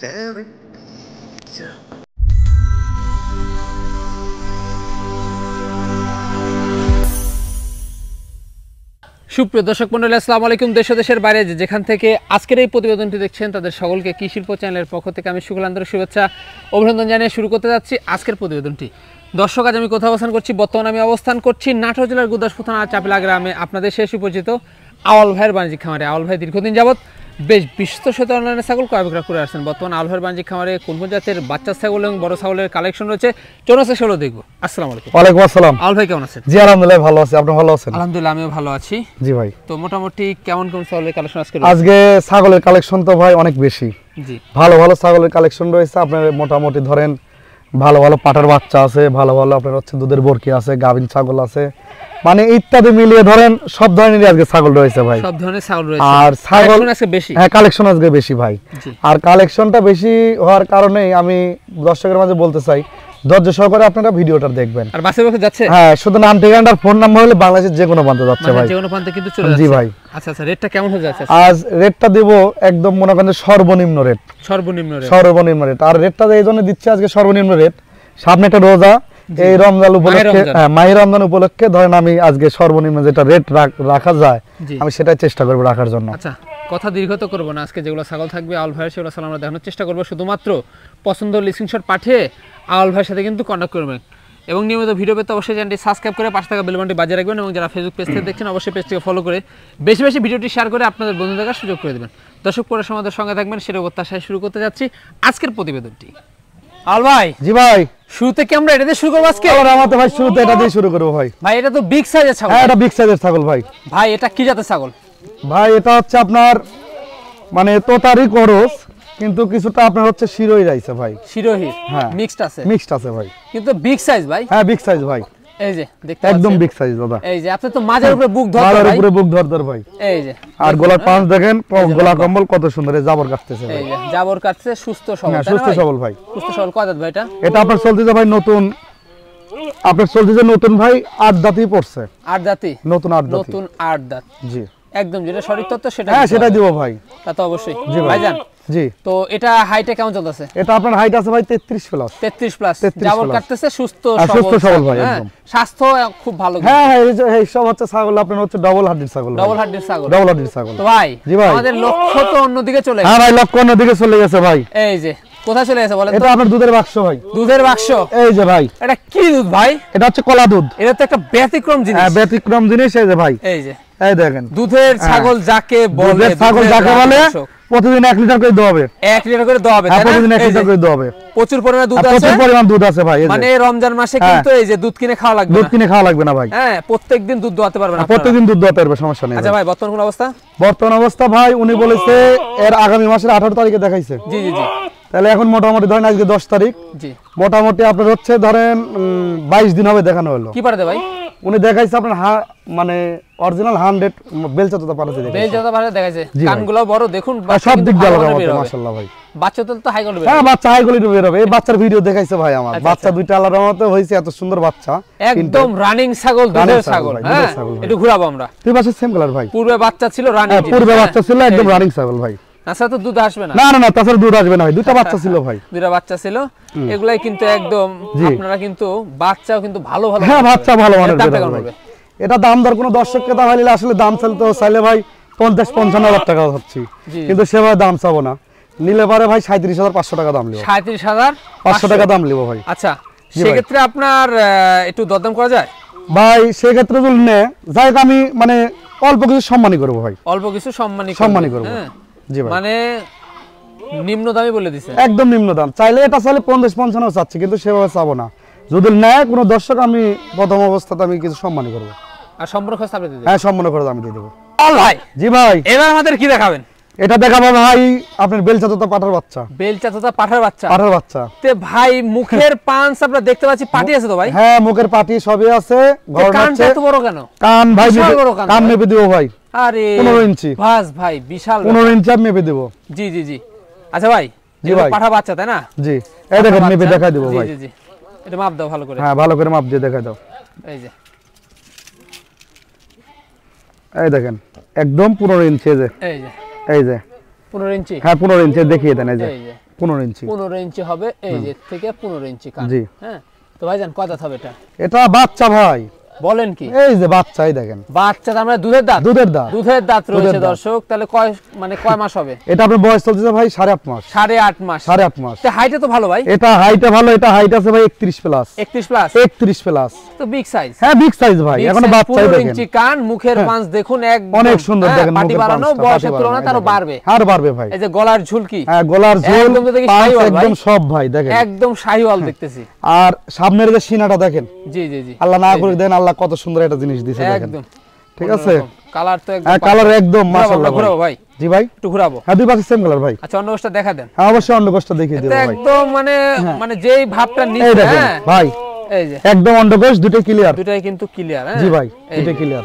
very সুপ্রিয় দর্শক মণ্ডলী, আসসালামু আলাইকুম। দেশ ও দেশের বাইরে যেখান থেকে আজকের এই প্রতিবেদনটি দেখছেন তাদের সকলকে কৃষি শিল্প চ্যানেলের পক্ষ থেকে আমি শুকুল আন্তরিক শুভেচ্ছা অভিনন্দন জানিয়ে শুরু করতে যাচ্ছি আজকের প্রতিবেদনটি। দর্শক, আজ আমি কোথাও অবস্থান করছি? বর্তমানে আমি অবস্থান করছি নাটোর জেলার গুরদাসপুর থানার চাপিলা গ্রামে, আপনাদের শেষ সুপরিচিত আওয়াল ভাইয়ের বাণিজ্যিক খামারে। আওয়াল ভাই দীর্ঘদিন যাবত বেশ বিশ্বস্ত সাথে অনলাইনে ছাগল ক্রয় বিক্রয় করে আসছেন। বর্তমানে আওয়াল ভাইয়ের বাণিজ্যিক খামারে কোন কোন জাতের বাচ্চা ছাগল এবং বড় ছাগলের কালেকশন রয়েছে, চলুন সেগুলো দেখবো। আসসালামু আলাইকুম। ওয়ালাইকুম আসসালাম। আওয়াল ভাই কেমন আছেন? জি আলহামদুলিল্লাহ ভালো আছি, আপনি ভালো আছেন? আলহামদুলিল্লাহ আমিও ভালো আছি। জি ভাই, তো মোটামুটি কেমন কোন ছাগলের কালেকশন আজকে ছাগলের কালেকশন তো ভাই অনেক বেশি। জি, ভালো ভালো ছাগলের কালেকশন রয়েছে। আপনার মোটামুটি ধরেন ভালো ভালো পাটার বাচ্চা আছে, ভালো ভালো আপনার হচ্ছে দুধের বরকি আছে, গাভিন ছাগল আছে, মানে ইত্যাদি মিলিয়ে ধরেন সব ধরনেরই আজকে ছাগল রয়েছে ভাই। সব ধরনের ছাগল রয়েছে। আর ছাগল আজকে বেশি, হ্যাঁ কালেকশন আজকে বেশি ভাই। আর কালেকশনটা বেশি হওয়ার কারণে আমি দর্শকের মাঝে বলতে চাই, ধৈর্য সহকারে আপনারা ভিডিওটা দেখবেন। আর বাসে বাসে যাচ্ছে? হ্যাঁ, শুধু নাম ঠিকানার ফোন নাম্বার হলে বাংলাদেশের যে কোনো প্রান্তে যাচ্ছে ভাই, যে কোনো প্রান্তে কিন্তু চলে যাচ্ছে। জি ভাই। আচ্ছা আচ্ছা, রেটটা কেমন হয়ে যাচ্ছে? আজ রেটটা দেব একদম মনে করেন সর্বনিম্ন রেট। সর্বনিম্ন রেট। আর রেটটা এই জন্য দিচ্ছে আজকে সর্বনিম্ন রেট, সামনে একটা রোজা, এই রমজান উপলক্ষে, মাহে রমজান উপলক্ষে ধরেন আমি আজকে সর্বনিম্ন যেটা রেট রাখা যায় আমি সেটাই চেষ্টা করব রাখার জন্য। আচ্ছা, কথা দীর্ঘ তো করবো না, আজকে যেগুলো ছাগল থাকবে আওয়াল ভাইয়ের সেগুলো আমরা দেখানোর চেষ্টা করবো। শুধুমাত্র পছন্দ স্ক্রিনশট পাঠিয়ে আওয়াল ভাইয়ের সাথে কিন্তু কন্ট্যাক্ট করবেন এবং নিয়মিত ভিডিও পেতে অবশ্যই চ্যানেলটি সাবস্ক্রাইব করে পাশে থাকা বেল বাটনটি বাজিয়ে রাখবেন এবং যারা ফেসবুক পেজ থেকে দেখছেন অবশ্যই পেজটিকে ফলো করে বেশি বেশি ভিডিওটি শেয়ার করে আপনাদের বন্ধু দেখার সুযোগ করে দেবেন। দর্শক পরে আমাদের সঙ্গে থাকবেন, সেটা প্রত্যাশায় শুরু করতে যাচ্ছি আজকের প্রতিবেদনটি। আল ভাই, জি ভাই, শুরুতে কি আমরা এটা দিয়ে শুরু করব আজকে? আমাদের ভাই শুরুতে এটা দিয়ে শুরু করব ভাই। ভাই এটা তো বিগ সাইজের ছাগল। হ্যাঁ, এটা বিগ সাইজের ছাগল ভাই। ভাই এটা কি জাতের ছাগল? ভাই এটা হচ্ছে আপনার মানে তোতারি করস, কিন্তু কিছুটা আপনার হচ্ছে শিরোই রাইছে ভাই। শিরোহি? হ্যাঁ, মিক্সড আছে ভাই, কিন্তু বিগ সাইজ ভাই। হ্যাঁ বিগ সাইজ ভাই, এই যে দেখতে একদম বিগ সাইজ দাদা। এই যে আপনি তো মাঝের উপরে বুক ধর, মাঝের উপরে বুক ধর ভাই। এই যে আর গলার পাঁচ দেখেন, গলা কম্বল কত সুন্দর, এই জাবর কাটতেছে ভাই। এই যে জাবর কাটছে, সুস্থ সবল। হ্যাঁ, সুস্থ সবল ভাই। সুস্থ সবল। কত দাঁত ভাই এটা? এটা আপনার চলতেছে ভাই নতুন, আপনার চলতেছে নতুন ভাই, 8 দাঁতই পড়ছে। 8 দাঁতই? নতুন 8 দাঁত। নতুন 8 দাঁত। জি, একদম যেটা সঠিক তথ্য সেটা। হ্যাঁ সেটাই দিব ভাই। তা তো অবশ্যই। জি ভাইজান, জি। তো এটা হাইটে কেমন চলতেছে? এটা আপনার হাইট আছে ভাই 33 প্লাস। 33 প্লাস। জাবর কাটতেছে, সুস্থ সবল ভাই একদম। স্বাস্থ্য খুব ভালো। হ্যাঁ হ্যাঁ, এই সব হচ্ছে ছাগল আপনার হচ্ছে ডাবল হাড্ডির ছাগল। ডাবল হাড্ডির ছাগল। ডাবল হাড্ডির ছাগল। তো ভাই, জি ভাই, আমাদের লক্ষ্য তো অন্যদিকে চলে গেছে। হ্যাঁ ভাই, লক্ষ্য অন্যদিকে চলে গেছে ভাই। এই যে কোথায় চলে গেছে বলেন তো? এটা আপনার দুধের বাক্স ভাই। দুধের বাক্স? এই যে ভাই, এটা কি দুধ ভাই? এটা হচ্ছে কলা দুধ। এটা তো একটা ব্যতিক্রম জিনিস। হ্যাঁ, ব্যতিক্রম জিনিস। এই যে ভাই, এই যে এই দেখেন, দুধের ছাগল যাকে বলে, ছাগল যাকে বলে প্রতিদিন 1 লিটার করে দেওয়া হবে। 1 লিটার করে দেওয়া হবে, তাই না? প্রতিদিন 1 লিটার করে দেওয়া হবে। প্রচুর পরিমাণে দুধ আছে। প্রচুর পরিমাণ দুধ আছে ভাই। মানে রমজান মাসে কিন্তু এই যে দুধ কিনে খাওয়া লাগবে না। দুধ কিনে খাওয়া লাগবে না ভাই। হ্যাঁ, প্রত্যেকদিন দুধ দোয়াতে পারবেন আপনারা। প্রত্যেকদিন দুধ দোয়াতে পারবে, সমস্যা নেই। আচ্ছা ভাই, বর্তমান কোন অবস্থা? বর্তমান অবস্থা ভাই উনি বলেছে এর আগামী মাসের 18 তারিখে দেখাইছে। জি জি জি। তাহলে এখন মোটামুটি ধরেন আজকে 10 তারিখ। জি, মোটামুটি আপনার হচ্ছে ধরেন 22 দিন হবে দেখানো হলো। কি পারতে ভাই? উনি দেখাইছে আপনার মানে অরিজিনাল 100 বেলচাটা পারতে দেখাইছে। বেলচাটা পারতে দেখাইছে। কানগুলো বড় দেখুন, সব দিক দিয়ে আলাদা মাশাআল্লাহ ভাই। বাচ্চা তো হাই কোয়ালিটি। হ্যাঁ, বাচ্চা হাই কোয়ালিটি বের হবে। এই বাচ্চার ভিডিও দেখাইছে ভাই আমার। বাচ্চা দুইটা আলাদা মতে হইছে, এত সুন্দর বাচ্চা, একদম রানিং ছাগল, দুধের ছাগল। হ্যাঁ, একটু ঘুরাবো আমরা। তুই পাশে সেম কালার ভাই। পূর্বে বাচ্চা ছিল রানিং। হ্যাঁ, পূর্বে বাচ্চা ছিল একদম রানিং ছাগল ভাই। আচ্ছা, তো দুধ আসবে না? না না না, তাছাড়া দুধ আসবে না ভাই। দুইটা বাচ্চা ছিল ভাই। দুইটা বাচ্চা ছিল। এগুলাই কিন্তু একদম আপনারা কিন্তু বাচ্চাও কিন্তু ভালো ভালো। হ্যাঁ, বাচ্চা ভালো মানের বের হবে। এটা দাম দর কোনো দর্শক ক্রেতা ভাইলে আসলে দাম চাইলে ভাই 50-55 হাজার টাকা হচ্ছে, কিন্তু সেভাবে দাম চাবো না। নিলে পারে ভাই 37,500 টাকা দাম লিব। 37,500 টাকা দাম লিব ভাই। আচ্ছা, সেক্ষেত্রে আপনার একটু দরদাম করা যায় ভাই? সেক্ষেত্রে যদি নেয় যাই, আমি মানে অল্প কিছু সম্মানই করবো ভাই। অল্প কিছু সম্মানই করবো। জি ভাই, মানে নিম্ন দামই বলে দিছে, একদম নিম্ন দাম। চাইলে এটা চাইলে 50-55 চাচ্ছি, কিন্তু সেভাবে চাবো না। যদি নেয় কোনো দর্শক, আমি প্রথম অবস্থাতে আমি কিছু সম্মানই করবো। আর সম্পূর্ণ খরচ আপনি দিয়ে দেবেন? হ্যাঁ, সম্পূর্ণ খরচ আমি দিয়ে দেবো। ভাই, জি ভাই, এবার আমাদের কি দেখাবেন? এটা দেখাবো ভাই আপনার বেলচাচা পাঠার বাচ্চা। বেলচাচা পাঠার বাচ্চা? পাঠার বাচ্চা। তে ভাই মুখের পাঁচ আমরা দেখতে পাচ্ছি, পাটি আছে তো ভাই? হ্যাঁ, মুখের পাটি সবই আছে। কানটা এত বড় কেন? কান ভাই কান মেপে দিব ভাই। আরে 15 ইঞ্চি বাস ভাই, বিশাল 15 ইঞ্চি আমি মেপে দেব। জি জি জি। আচ্ছা ভাই, জি ভাই, পাঠা বাচ্চা তাই না? জি, এই দেখেন মেপে দেখাই দেব ভাই। জি জি, এটা মাপ দাও ভালো করে। হ্যাঁ, ভালো করে মাপ দিয়ে দেখাই দাও। এই যে, এই দেখেন একদম 15 ইঞ্চি। এই যে, এই যে এই যে 15 ইঞ্চি। হ্যাঁ 15 ইঞ্চি দেখিয়ে দেন। এই যে 15 ইঞ্চি 15 ইঞ্চি হবে, এই যে থেকে 15 ইঞ্চি কান। জি হ্যাঁ, তো ভাইজান কত হবে এটা? এটা বাচ্চা ভাই, বলেন কি? এই যে বাচ্চাই দেখেন, বাচ্চা তার মানে দুধের দাঁত, দুধের দাঁত, দুধের দাঁত রয়েছে দর্শক। তাহলে কয় মাস হবে এটা? আপনার বয়স চলছে ভাই 8.5 মাস। 8.5 মাস, 8.5 মাস। তো হাইটে তো ভালো ভাই। এটা হাইটে ভালো, এটা হাইট আছে ভাই 31 প্লাস। 31 প্লাস, 31 প্লাস, তো বিগ সাইজ। হ্যাঁ বিগ সাইজ ভাই, এখনো বাচ্চাই 15 দেখেন। ইঞ্চি কান, মুখের পাঁচ দেখুন একদম অনেক সুন্দর দেখেন, পাটি বাড়ানো, বয়সের তুলনায় তারও বাড়বে, আর বাড়বে ভাই। এই যে গলার ঝুলকি, হ্যাঁ গলার ঝুল একদম তো দেখি পাঁচ শাহিওয়াল ভাই, একদম সব ভাই দেখেন, একদম শাহিওয়াল দেখতেছি। আর সামনের যে সিনাটা দেখেন, জি জি জি, আল্লাহ না করে দেন, আল্লাহ কত সুন্দর একটা জিনিস দিয়েছে দেখেন, একদম ঠিক আছে। কালার তো একদম, হ্যাঁ কালার একদম মাশাআল্লাহ ঘুরাবো ভাই। জি ভাই, একটু ঘুরাবো। হ্যাঁ দুই পাশে সেম কালার ভাই। আচ্ছা, অন্য গোষ্ঠটা দেখা দেন। হ্যাঁ অবশ্যই অন্য গোষ্ঠটা দেখিয়ে দেব ভাই, একদম মানে যেই ভাবটা এই নিচ্ছে, দেখেন হ্যাঁ ভাই, এই যে একদম অন্ডকোষ দুটোই ক্লিয়ার, দুটাই কিন্তু ক্লিয়ার। হ্যাঁ জি ভাই, এই দুটোই যে, ক্লিয়ার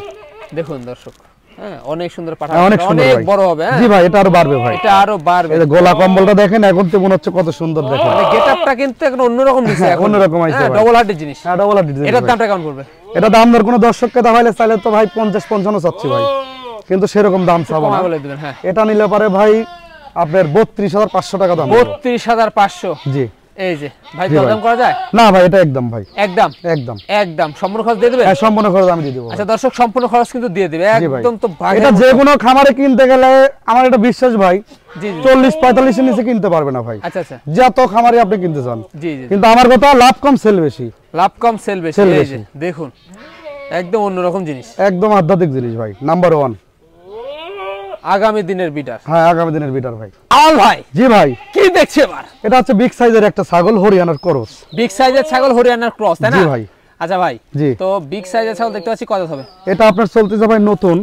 দেখুন দর্শক, হ্যাঁ অনেক সুন্দর পাঠা, অনেক সুন্দর অনেক ভাই, বড় হবে। হ্যাঁ জি ভাই, এটা আরো বাড়বে ভাই, এটা আরো বাড়বে। এই যে গলা কম্বলটা দেখেন, এখন তো মনে হচ্ছে কত সুন্দর দেখেন, মানে গেটআপটা কিন্তু এখন অন্যরকম দিছে, এখন অন্যরকম আইছে ভাই, ডবল হার্টের জিনিস। হ্যাঁ ডবল হার্টের জিনিস এটার ভাই। দামটা কেমন পড়বে? এটা দাম দর কোনো দর্শককে দেখাইলে চাইলে তো ভাই 50-55 চাচ্ছি ভাই, কিন্তু সেরকম দাম চাবো না। কমা বলে দিবেন। হ্যাঁ, এটা নিলে পারে ভাই আপনার 32,500 টাকা দাম। 32,500, জি এই যে ভাই, জি ভাই। দাম করা যায়? না ভাই এটা একদম ভাই, একদম একদম একদম সম্পূর্ণ খরচ দিয়ে দিবেন? হ্যাঁ সম্পূর্ণ খরচ আমি দিয়ে দেবো। আচ্ছা দর্শক, সম্পূর্ণ খরচ কিন্তু দিয়ে দিবে জি ভাই। একদম। তো এটা যে কোনো খামারে কিনতে গেলে আমার এটা বিশ্বাস ভাই, জি জি, 40-45 এর নিচে কিনতে পারবে না ভাই, আচ্ছা আচ্ছা, যত খামারে আপনি কিনতে চান। জি জি, কিন্তু আমার কথা লাভ কম সেল বেশি, লাভ কম সেল বেশি। সেল এই বেশি। যে দেখুন, একদম অন্যরকম জিনিস, একদম আধ্যাত্মিক জিনিস ভাই, নাম্বার 1। আগামী দিনের বিটার। হ্যাঁ আগামী দিনের বিটার ভাই। আল ভাই, জি ভাই, কি দেখছে এবার? এটা হচ্ছে বিগ সাইজের একটা ছাগল, হরিয়ানার ক্রস। বিগ সাইজের ছাগল, হরিয়ানার ক্রস, তাই না? জি ভাই। আচ্ছা ভাই, জি, তো বিগ সাইজের ছাগল দেখতে পাচ্ছি, কত হবে? এটা আপনার চলতেছে ভাই নতুন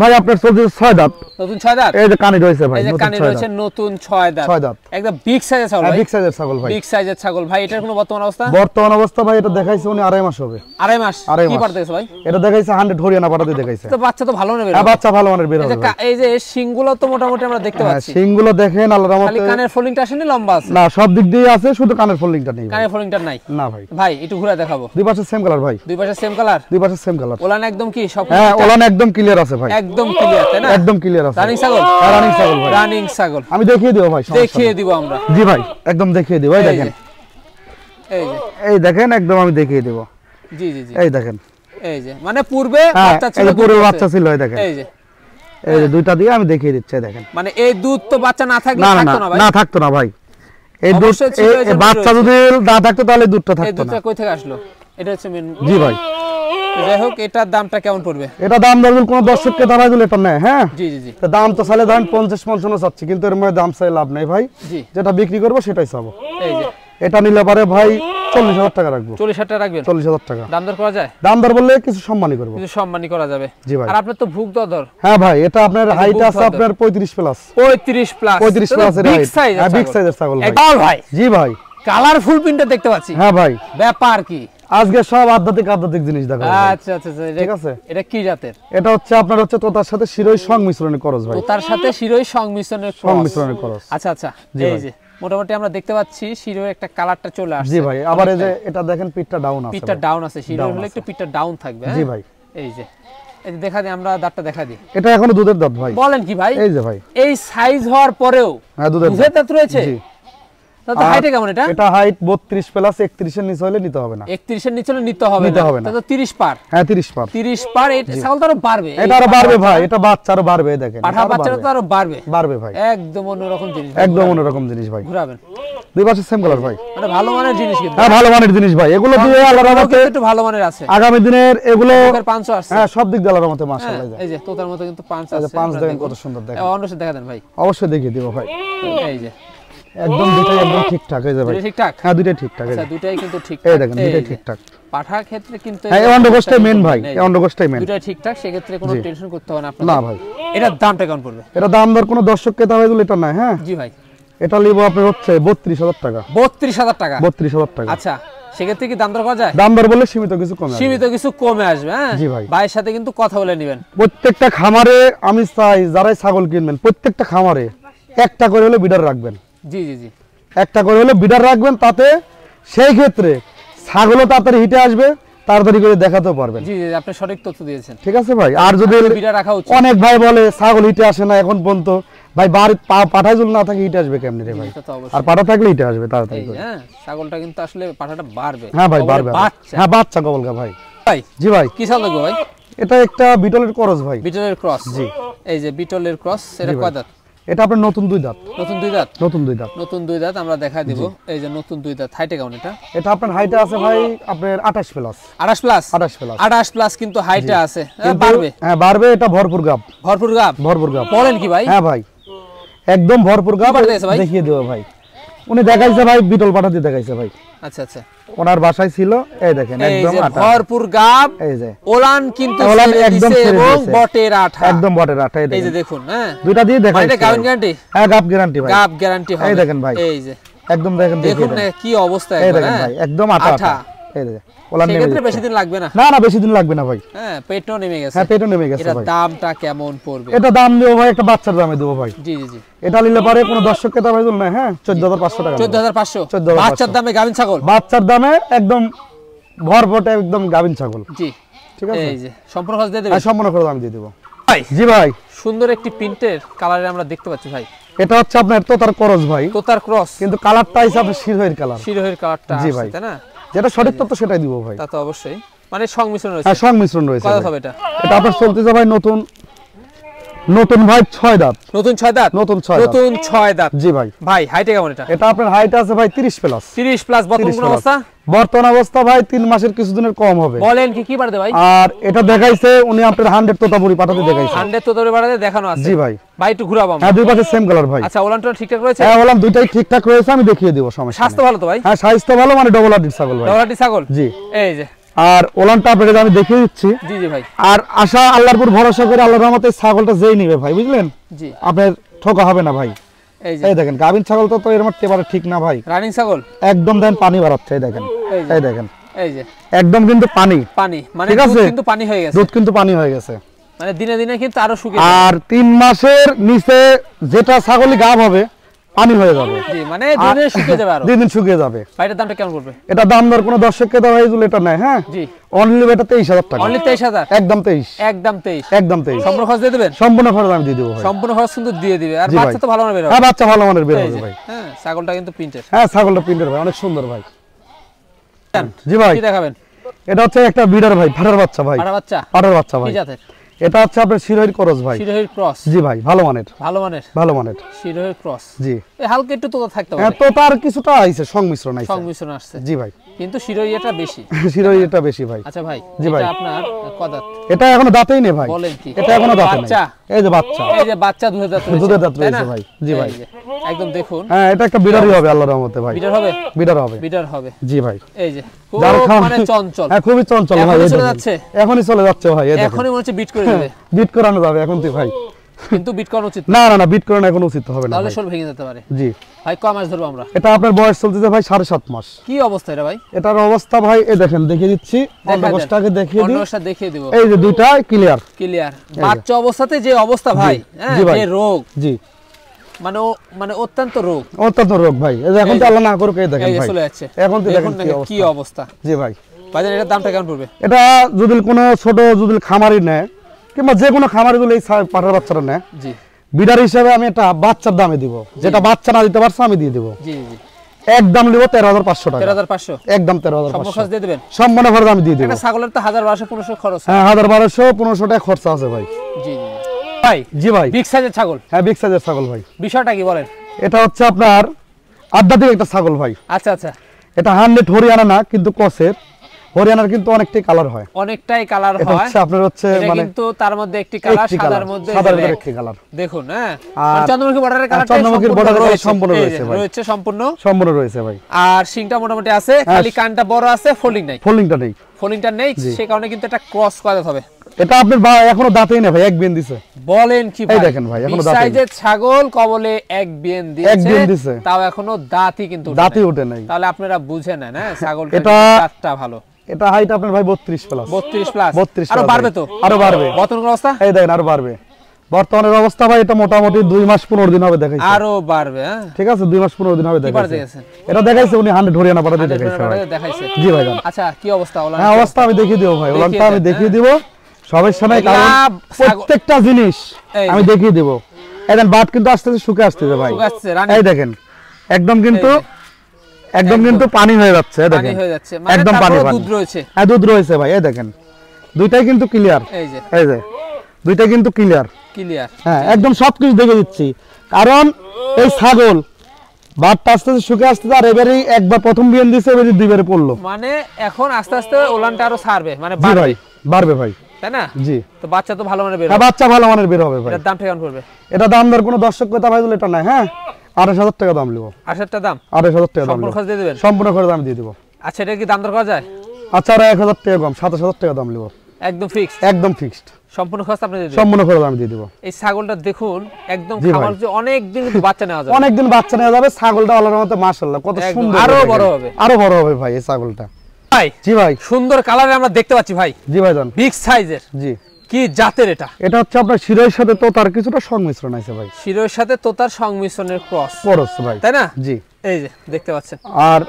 ভাই, আপনার চলতেছে 6 দাঁত। নতুন 6 দাঁত, এই যে কানে রয়েছে ভাই, এই যে নতুন কানে 6 রয়েছে দাঁত। নতুন 6 দাঁত, 6 দাঁত, একদম বিগ সাইজের ছাগল ভাই, বিগ সাইজের ছাগল ভাই, বিগ সাইজের ছাগল ভাই। এটার কোনো বর্তমান অবস্থা? বর্তমান অবস্থা ভাই এটা দেখাইছে উনি 2.5 মাস হবে। 2.5 মাস? আড়াই কি মাস। পারতেছ ভাই? এটা দেখাইছে 100 হরিয়ানা পাটাতে দেখাইছে। তো বাচ্চা তো ভালো নেবে, হ্যাঁ বাচ্চা ভালো মানের বের হবে ভাই। এই যে শিংগুলো তো মোটামুটি আমরা দেখতে হ্যাঁ পাচ্ছি, শিংগুলো দেখেন আল্লাহর খালি রহমতে, কানের ফোল্ডিংটা আসেনি, লম্বা আছে? না সব দিক দিয়ে আছে, শুধু কানের ফোল্ডিংটা নেই ভাই। কানের ফোল্ডিংটা নাই না ভাই, ভাই, একটু ঘুরে দেখাবো। দুই পাশে সেম কালার ভাই, দুই পাশে সেম কালার, দুই পাশে সেম কালার। ওলান একদম কি সব? হ্যাঁ ওলান একদম ক্লিয়ার আছে ভাই, একদম ক্লিয়ার, তাই না? একদম ক্লিয়ার আছে। রানিং ছাগল? হ্যাঁ রানিং ছাগল ভাই, রানিং ছাগল আমি দেখিয়ে দেব ভাই, দেখিয়ে দিব আমরা। জি ভাই একদম দেখিয়ে দেব। এই দেখেন, এই যে, এই দেখেন একদম আমি দেখিয়ে দেব। জি জি জি, এই দেখেন, এই যে মানে পূর্বে হ্যাঁ বাচ্চা এই ছিল, যে পুরো বাচ্চা ছিল, এই দেখেন, এই যে, এই যে দুইটা দিয়ে আমি দেখিয়ে দিচ্ছি, এই দেখেন। মানে এই দুধ তো বাচ্চা না থাকলে না না থাকতো না ভাই? না থাকতো না ভাই, এই দুধ অবশ্যই ছিল, এই জন্য বাচ্চা যদি না থাকতো তাহলে দুধটা এই থাকতো না। দুধটা কই থেকে আসলো? এটা হচ্ছে মেন। জি ভাই, যাই হোক, এটার দামটা কেমন পড়বে? এটা দাম ধরুন কোন দর্শককে দাঁড়াই দিলে এটা নেয়। হ্যাঁ জি জি জি, তো দাম তো চাইলে ধরেন 50-55 চাচ্ছি, কিন্তু এর মধ্যে দাম চাই লাভ নেই ভাই, জি, যেটা বিক্রি করবো সেটাই চাবো। এই যে এটা নিলে পারে ভাই 40,000 টাকা রাখবো। 40,000 টাকা রাখবেন? 40,000 টাকা দাম দর করা যায়? দাম দর বললে কিছু সম্মানই করবো। কিছু সম্মানই করা যাবে। জি ভাই। আর আপনার তো ভুগ দর? হ্যাঁ ভাই, এটা আপনার হাইট বুক আছে ধর। আপনার 35 প্লাস। 35 প্লাস? 35 প্লাস এর বিগ হাইট, সাইজ, হ্যাঁ বিগ সাইজের ছাগল ভাই। একদম ভাই, জি ভাই, কালারফুল প্রিন্টটা দেখতে পাচ্ছি। হ্যাঁ ভাই, ব্যাপার কি? আজকে সব আধ্যাত্মিক জিনিস দেখাবো ভাই। আচ্ছা আচ্ছা আচ্ছা, ঠিক আছে। এটা কি জাতের? এটা হচ্ছে আপনার হচ্ছে তোতার সাথে শিরোই সংমিশ্রণের করস ভাই, তার সাথে শিরোই সংমিশ্রণের cross। সংমিশ্রণের করস। আচ্ছা আচ্ছা, জি এই ভাই। যে মোটামুটি আমরা দেখতে পাচ্ছি শিরোর একটা কালারটা চলে আসছে। জি ভাই, আবার এই যে এটা দেখেন পিঠটা ডাউন আছে, পিঠটা ডাউন আছে, শিরোর Down হলে আছে। একটু পিঠটা ডাউন থাকবে। জি হ্যাঁ? ভাই, এই যে, এই যে দেখা দিই, আমরা দাঁতটা দেখা দিই। এটা এখনো দুধের দাঁত ভাই। বলেন কি ভাই? এই যে ভাই, এই সাইজ হওয়ার পরেও হ্যাঁ দুধের দুধের দাঁত। দাঁত রয়েছে? জি। তাহলে হাইটে কেমন এটা? এটা হাইট 32 প্লাস, 31 এর নিচে হলে নিতে হবে না। 31 এর নিচে হলে নিতে হবে নিতে হবে না। তাহলে তো 30 পার। হ্যাঁ 30 পার। 30 পার, এই ছাগল তো আরো বাড়বে। এটা আরো বাড়বে ভাই, এটা বাচ্চা আরো বাড়বে, দেখেন পাঠা আরো বাচ্চাটা বাড়বে। তো আরো বাড়বে। বাড়বে ভাই, একদম অন্যরকম জিনিস। একদম অন্যরকম জিনিস ভাই। ঘুরাবেন, দুই পাশে সেম কালার ভাই, মানে ভালো মানের জিনিস কিন্তু। হ্যাঁ ভালো মানের জিনিস ভাই, এগুলো দিয়ে আল্লাহর রহমতে একটু ভালো মানের আছে। আগামী দিনের এগুলো মুখের পাঁচও আছে। হ্যাঁ সব দিক দিয়ে আল্লাহর রহমতে হ্যাঁ, মাশাআল্লাহ যায়। এই যে তোতার মতো কিন্তু পাঁচ এই যে আছে। পাঁচ আমরা দেখেন দেখব। কত সুন্দর দেখেন। অন্য সাথে দেখা দেন ভাই। অবশ্যই দেখিয়ে দিব ভাই, এই যে একদম দুটাই একদম ঠিকঠাক এই যে ভাই। দুটোই ঠিকঠাক? হ্যাঁ দুটাই ঠিকঠাক এই আচ্ছা, যে। দুটাই কিন্তু ঠিকঠাক। এই দেখেন দুটাই যে, ঠিকঠাক। পাঠার ক্ষেত্রে কিন্তু হ্যাঁ এই অন্ডকোষটাই মেন ভাই, এই এই অন্ডকোষটাই মেন। দুটাই ঠিকঠাক, সেক্ষেত্রে কোনো জি। টেনশন করতে হবে না আপনার। না ভাই, এটার দামটা কেমন পড়বে? এটা দাম দর কোনো দর্শককে দেওয়া হয়েছিল এটা না। হ্যাঁ জি ভাই, এটা নিব আপনার হচ্ছে 32,000 টাকা। 32,000 টাকা? 32,000 টাকা। আচ্ছা, সেক্ষেত্রে কি দাম দর করা যায়? দাম দর বলে সীমিত কিছু কমে আসবে। সীমিত কিছু কমে আসবে। হ্যাঁ জি ভাই। ভাইয়ের সাথে কিন্তু কথা বলে নেবেন। প্রত্যেকটা খামারে আমি চাই যারাই ছাগল কিনবেন প্রত্যেকটা খামারে একটা করে হলে বিডার রাখবেন। জি জি জি, একটা করে হলে বিডার রাখবেন, তাতে সেই ক্ষেত্রে ছাগলও তাড়াতাড়ি হিটে আসবে, তাড়াতাড়ি করে দেখাতেও পারবেন। জি জি, আপনি সঠিক তথ্য দিয়েছেন। ঠিক আছে ভাই। আর যদি বিড়া রাখা উচিত। অনেক ভাই বলে ছাগল হিটে আসে না এখন পর্যন্ত, ভাই বাড়ি পাঠায় যদি না থাকে হিটে আসবে কেমনে রে ভাই? আর পাঠা থাকলে হিটে আসবে তাড়াতাড়ি করে। হ্যাঁ, ছাগলটা কিন্তু আসলে পাঠাটা বাড়বে। হ্যাঁ ভাই বাড়বে। হ্যাঁ বাচ্চা কবলকা ভাই। ভাই জি ভাই, কি ছাগল লাগবে ভাই? এটা একটা বিটলের ক্রস ভাই। বিটলের ক্রস। জি, এই যে বিটলের ক্রস, এটা কয় দাঁত? এটা আপনার নতুন 2 দাঁত। নতুন 2 দাঁত। নতুন 2 দাঁত। নতুন 2 দাঁত আমরা দেখাই দিব। এই যে নতুন 2 দাঁত। হাইটে কেমন এটা? এটা আপনার হাইটে আছে ভাই আপনার 28 প্লাস। 28 প্লাস। 28 প্লাস। 28 প্লাস কিন্তু হাইটে আছে। বাড়বে। হ্যাঁ বাড়বে। এটা ভরপুর গাব। ভরপুর গাব। ভরপুর গাব। বলেন কি ভাই? হ্যাঁ ভাই একদম ভরপুর গাব। দেখিয়ে দেব ভাই। উনি দেখাইছে ভাই, বিটল পাঠাতে দেখাইছে ভাই। আচ্ছা আচ্ছা, ওনার বাসায় ছিল। এই দেখেন একদম আটা। ভরপুর গাব। এই যে ওলান কিন্তু ওলান একদম এবং বটের আঠা। একদম বটের আঠা। এই যে দেখুন, হ্যাঁ দুইটা দিয়ে দেখাইছে। এটা গাব গ্যারান্টি? হ্যাঁ গাব গ্যারান্টি ভাই। গাব গ্যারান্টি হবে। এই দেখেন ভাই, এই যে একদম দেখেন দেখুন না কি অবস্থা এই একবার। দেখেন ভাই একদম আঠা আঠা। এই দেখেন ওলান নেমে সেক্ষেত্রে বেশি দিন লাগবে না। না না বেশি দিন লাগবে না ভাই। হ্যাঁ পেটও নেমে গেছে। হ্যাঁ পেটও নেমে গেছে এটা ভাই। দামটা কেমন পড়বে? এটা দাম দেবো ভাই একটা বাচ্চার দামে দেবো ভাই। জি জি জি, এটা নিলে পারে কোনো দর্শককে দাম হইল না। হ্যাঁ 14500 টাকা। 14500 14,500 বাচ্চার দামে গাভিন ছাগল। বাচ্চার দামে একদম ভরপটে একদম গাভিন ছাগল। জি ঠিক আছে। এই যে সম্পূর্ণ খরচ দিয়ে দেবেন? হ্যাঁ সম্পূর্ণ করে দাম দিয়ে দেব ভাই। জি ভাই, সুন্দর একটি প্রিন্টের কালারে আমরা দেখতে পাচ্ছি ভাই। এটা হচ্ছে আপনার তোতার ক্রস ভাই। তোতার ক্রস। কিন্তু কালারটা আছে আপনার শিরোহির কালার। শিরোহির কালারটা জি আছে ভাই, তাই না? যেটা সঠিক তথ্য সেটাই দিব ভাই। তা তো অবশ্যই, মানে সংমিশ্রণ রয়েছে। হ্যাঁ সংমিশ্রণ রয়েছে। কত ভাই। হবে এটা? এটা আপনার চলতেছে ভাই নতুন নতুন ভাই 6 দাঁত। নতুন 6 দাঁত। নতুন 6 দাঁত। নতুন 6 দাঁত। জি ভাই। ভাই হাইটে কেমন এটা? এটা আপনার হাইট আছে ভাই 30 প্লাস। 30 প্লাস। বর্তমান অবস্থা? বর্তমান অবস্থা ভাই 3 মাসের কিছুদিনের কম হবে। বলেন কি কি বাড়বে ভাই? আর এটা দেখাইছে উনি আপনার 100 তোতাপুরি পাঠাতে দেখাইছে। 100 তোতাপুরি পাঠাতে দেখানো আছে। জি ভাই। ভাই একটু ঘুরাবো আমরা। হ্যাঁ দুই পাশে সেম কালার ভাই। আচ্ছা ওলানটা ঠিকঠাক রয়েছে? হ্যাঁ ওলান দুইটাই ঠিকঠাক রয়েছে, আমি দেখিয়ে দেব সমস্যা নেই। স্বাস্থ্য ভালো তো ভাই? হ্যাঁ স্বাস্থ্য ভালো, মানে ডবল হার্ডি ছাগল ভাই। ডবল হার্ডি ছাগল। জি। এই যে আর ওলানটা আপনাকে আমি দেখিয়ে দিচ্ছি। জি জি ভাই। আর আশা আল্লাহর উপর ভরসা করে আল্লাহর রহমতে ছাগলটা যেই নিবে ভাই, বুঝলেন? জি। আপনার ঠকা হবে না ভাই। এই যে এই দেখেন গাভিন ছাগল তো এর মধ্যে এবারে ঠিক না ভাই। রানিং ছাগল একদম দেন পানি বাড়াচ্ছে। এই দেখেন এই দেখেন এই যে একদম কিন্তু পানি পানি, মানে ঠিক আছে? দুধ কিন্তু পানি হয়ে গেছে। দুধ কিন্তু পানি হয়ে গেছে, মানে দিনে দিনে কিন্তু আরো শুকিয়ে আর 3 মাসের নিচে যেটা ছাগলি গাব হবে পানি হয়ে যাবে। জি, মানে দিনে শুকিয়ে যাবে আরো। দিন দিন শুকিয়ে যাবে। ভাইটার দামটা কেমন পড়বে? এটা দাম দর কোনো দর্শককে দেওয়া হয়েছিল এটা নাই। হ্যাঁ জি। অনলি এটা 23000 টাকা। অনলি 23000? একদম 23। একদম 23। একদম 23। সম্পূর্ণ খরচ দিয়ে দিবেন? সম্পূর্ণ খরচ আমি দিয়ে দেব ভাই। সম্পূর্ণ খরচ কিন্তু দিয়ে দিবে। আর জি বাচ্চা ভাই। তো ভালো মানের বের হবে। হ্যাঁ বাচ্চা ভালো মানের বের এই হবে যে, ভাই। হ্যাঁ ছাগলটা কিন্তু প্রিন্টের। হ্যাঁ ছাগলটা প্রিন্টের ভাই, অনেক সুন্দর ভাই। জি ভাই। কি দেখাবেন? এটা হচ্ছে একটা বিডার ভাই, ফাটার বাচ্চা ভাই। পাড়া বাচ্চা? পাটার বাচ্চা ভাই। কি জাতের? এটা হচ্ছে আপনার শিরোহির ক্রস ভাই। শিরোহির ক্রস। জি ভাই, ভালো মানের। ভালো মানের? ভালো মানের। শিরোহির ক্রস। জি। এই হালকা একটু তোতা থাকতে হ্যাঁ পারে। তো তার কিছুটা আইছে সংমিশ্রণ আইছে। সংমিশ্রণ আসছে। জি ভাই। কিন্তু শিরোহিটা বেশি। শিরোহি এটা বেশি ভাই। আচ্ছা ভাই, জি ভাই। এটা আপনার কদাত? এটা এখনো দাঁতেই নেই ভাই। বলেন কি? এটা এখনো দাঁতে নেই। বাচ্চা? এই যে বাচ্চা। এই যে বাচ্চা দুধের দাঁত রয়েছে। দুধের দাঁত তাই না? রয়েছে ভাই। জি ভাই। এই যে, একদম দেখুন। হ্যাঁ এটা একটা বিডারই হবে আল্লাহর রহমতে ভাই। বিটার হবে? বিডার হবে। বিটার হবে। জি ভাই। এই যে খুব যার খাওয়া- মানে চঞ্চল। হ্যাঁ খুবই চঞ্চল ভাই। এখনই এই চলে দেখেন। যাচ্ছে? এখনই চলে যাচ্ছে ভাই। এই দেখেন। এখনই মনে হচ্ছে বিট করে দেবে। বিট করানো যাবে এখন তুই ভাই। কিন্তু বিট করানো উচিত না। না না না বিট করানো এখন উচিত হবে না তাহলে ভাই। শোল ভেঙে যেতে পারে। জি। ভাই কয় মাস ধরবো আমরা? এটা আপনার বয়স চলতেছে ভাই 7.5 মাস। কি অবস্থা এটা ভাই? এটার অবস্থা ভাই এই দেখেন দেখিয়ে দিচ্ছি। অন্ডকোষটাকে দেখিয়ে দিই। অন্ডকোষটা দেখিয়ে দিব। এই যে দুইটা ক্লিয়ার। ক্লিয়ার। বাচ্চা অবস্থাতে যে অবস্থা ভাই, হ্যাঁ জি ভাই। যে রোগ, জি। মানে অত্যন্ত রোগ। অত্যন্ত রোগ ভাই। এই যে এখন তো আল্লাহ না করুক এই দেখেন এই যে ভাই। চলে যাচ্ছে। এখন তো দেখেন কি অবস্থা। জি ভাই। ভাইজান এটার দামটা কেমন পড়বে? এটা যদি কোনো ছোট যদি খামারি নেয় কিংবা যে কোনো খামারি যদি এই পাঠার বাচ্চাটা নেয়, জি বিডার হিসেবে আমি একটা বাচ্চার দামে দিব, যেটা বাচ্চা না দিতে পারছে আমি দিয়ে দিব। জি জি। একদম নিব 13,500 টাকা। 13,500? একদম সম্পূর্ণ 13,500 খরচ দিয়ে দিবেন? সম্পূর্ণ খরচ আমি দিয়ে দিব। একটা ছাগলের তো 1,200-1,500 খরচ। হ্যাঁ 1,200-1,500 টাকা খরচা আছে ভাই। জি জি। ভাই জি ভাই। বিগ সাইজের ছাগল? হ্যাঁ বিগ সাইজের ছাগল ভাই। বিষয়টা কি বলেন? এটা হচ্ছে আপনার আধ্যাত্মিক একটা ছাগল ভাই। আচ্ছা আচ্ছা। এটা 100 হরিয়ানা না, কিন্তু কসের হরিয়ানার কিন্তু অনেকটাই কালার হয়। অনেকটাই কালার এটা হয়। হচ্ছে আপনার হচ্ছে এটা মানে কিন্তু তার মধ্যে একটি কালার, সাদার মধ্যে সাদার black। একটি কালার। দেখুন হ্যাঁ, আর মানে চন্দ্রমুখী বর্ডারের কালারটা চন্দ্রমুখীর border সম্পূর্ণ রয়েছে ভাই। রয়েছে সম্পূর্ণ। সম্পূর্ণ রয়েছে ভাই। আর শিংটা মোটামুটি আছে, খালি কানটা বড় আছে, ফোল্ডিং নাই। ফোল্ডিংটা নেই। ফোল্ডিংটা নেই, সেই কারণে কিন্তু এটা ক্রস করা হবে। এটা আপনার এখনো দাঁতেই না ভাই, এক বিন দিছে। বলেন কি ভাই? এই দেখেন ভাই এখনো বিগ দাঁতেই। সাইজের ছাগল কবলে এক বিন এক বিন দিয়েছে, দিছে। তাও এখনো দাঁতই কিন্তু দাঁতই ওঠে নাই। তাহলে আপনারা বুঝে নেন হ্যাঁ, ছাগলটা এটা দাঁতটা ভালো। এটা হাইট আপনার ভাই 32 প্লাস। 32 প্লাস? 32 আরো প্লাস বাড়বে তো? আরো বাড়বে। বর্তমান অবস্থা এই দেখেন আরো বাড়বে। বর্তমানের অবস্থা ভাই এটা মোটামুটি 2 মাস 15 দিন হবে দেখাইছে। আরো বাড়বে হ্যাঁ ঠিক আছে 2 মাস 15 দিন হবে দেখাইছে। এটা দেখাইছে উনি 100 হরিয়ানা পাড়া দিয়ে দেখাইছে। জি ভাই জান। আচ্ছা কি অবস্থা ওলান? হ্যাঁ অবস্থা আমি দেখিয়ে দেব ভাই, ওলানটা আমি দেখিয়ে দেব সমস্যা নাই, কারণ প্রত্যেকটা জিনিস আমি দেখিয়ে দেব। এখন বাট কিন্তু আস্তে আস্তে শুকে আসতেছে ভাই, এই দেখেন একদম কিন্তু পানি হয়ে যাচ্ছে, দেখেন একদম পানি দুধ রয়েছে। হ্যাঁ দুধ রয়েছে ভাই, এই দেখেন দুইটাই কিন্তু ক্লিয়ার, এই যে দুইটাই কিন্তু ক্লিয়ার। হ্যাঁ একদম সবকিছু দেখে দিচ্ছি, কারণ এই ছাগল বাটটা আস্তে আস্তে শুকে আসতেছে, আর এবারেই একবার প্রথম বিয়ান দিছে, এবারে দুইবারে পড়লো, মানে এখন আস্তে আস্তে ওলানটা আরো ছাড়বে, মানে বাড়বে ভাই, তাই না? জি। তো বাচ্চা তো ভালো মানের বের হবে। হ্যাঁ বাচ্চা ভালো মানের বের হবে ভাই। এর দাম কেমন পড়বে? এটা দাম দর কোনো দর্শক কথা ভাই বলে এটা নাই। হ্যাঁ 28,000 টাকা দাম লিবো। 28,000 দাম? 28,000 টাকা দাম। সম্পূর্ণ খরচ দিয়ে দিবেন? সম্পূর্ণ খরচ আমি দিয়ে দেব। আচ্ছা এটা কি দাম দর করা যায়? আচ্ছা আর 1,000 টাকা কম, 27,000 টাকা দাম লিবো। একদম ফিক্সড? একদম ফিক্সড। সম্পূর্ণ খরচ আপনি দিয়ে দিবেন? সম্পূর্ণ খরচ আমি দিয়ে দেব। এই ছাগলটা দেখুন একদম খামার যে অনেক দিন বাচ্চা নেওয়া যাবে, অনেক দিন বাচ্চা নেওয়া যাবে। ছাগলটা আল্লাহর রহমতে মাশাআল্লাহ কত সুন্দর, আরো বড় হবে, আরো বড় হবে ভাই এই ছাগলটা। ভাই জি ভাই সুন্দর কালারে আমরা দেখতে পাচ্ছি ভাই। জি ভাই জান, বিগ সাইজের। জি কি জাতের এটা? এটা হচ্ছে আপনার শিরোয়ের সাথে তোতার কিছুটা সংমিশ্রণ আছে ভাই। শিরোয়ের সাথে তোতার সংমিশ্রণের ক্রস ভাই, তাই না? জি এই যে দেখতে পাচ্ছেন। আর